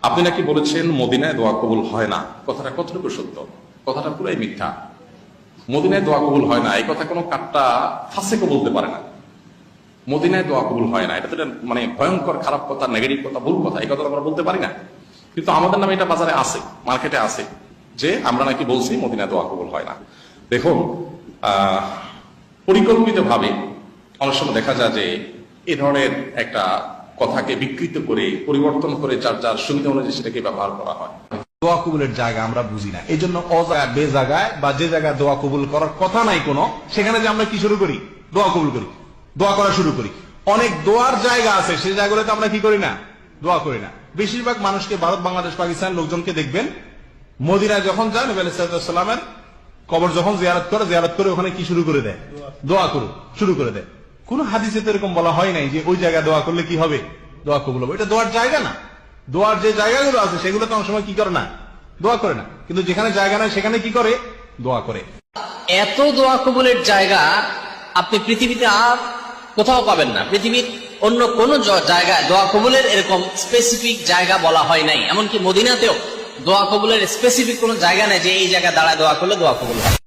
আপনি নাকি বলেছেন মদিনায় দোয়া কবুল হয় না, কথাটা কতটুকু সত্য? কথাটা পুরাই মিথ্যা। মদিনায় দোয়া কবুল হয় না এই কথা কোনো কাট্টা ফাসেকও বলতে পারে না। মদিনায় দোয়া কবুল হয় না, এটা তো মানে ভয়ঙ্কর খারাপ কথা, নেগেটিভ কথা, ভুল কথা, এই কথা আমরা বলতে পারি না। কিন্তু আমাদের নামে এটা বাজারে আছে, মার্কেটে আছে, যে আমরা নাকি বলছি মদিনায় দোয়া কবুল হয় না। দেখুন, পরিকল্পিত ভাবে অনেক সময় দেখা যায় যে এই ধরনের একটা কথাকে বিকৃত করে পরিবর্তন করে যার যার সুবিধা অনুযায়ী সেটাকে ব্যবহার করা হয়। দোয়া কবুলের জায়গা আমরা বুঝি না, এই জন্য অজায়গায় বে জায়গায় বা যে জায়গায় দোয়া কবুল করার কথা নাই কোনো, সেখানে যে আমরা কি শুরু করি, দোয়া কবুল করি, দোয়া করা শুরু করি। অনেক দোয়ার জায়গা আছে, সেই জায়গাগুলোতে আমরা কি করি না, দোয়া করি না। বেশিরভাগ মানুষকে, ভারত, বাংলাদেশ, পাকিস্তান লোকজনকে দেখবেন মদিনায় যখন যায় নবী আলাইহিস সালামের কবর যখন জিয়ারত করে ওখানে কি শুরু করে দেয়, দোয়া করুন শুরু করে দেয়। কোন হাদিসে তো এরকম বলা হয় নাই যে ওই জায়গায় দোয়া করলে কি হবে, দোয়া কবুল হবে। এটা দোয়ার জায়গা না। দোয়ার যে জায়গাগুলো আছে সেগুলো তো অনেক সময় কি করে না, দোয়া করে না। কিন্তু যেখানে জায়গা নাই সেখানে কি করে, দোয়া করে। এত দোয়া কবুলের জায়গা আপনি পৃথিবীতে আর কোথাও পাবেন না। পৃথিবীর অন্য কোন জায়গায় দোয়া কবুলের এরকম স্পেসিফিক জায়গা বলা হয় নাই। এমনকি মদিনাতেও দোয়া কবুলের স্পেসিফিক কোন জায়গা নেই যে এই জায়গায় দাঁড়ায় দোয়া করলে দোয়া কবুল হয়।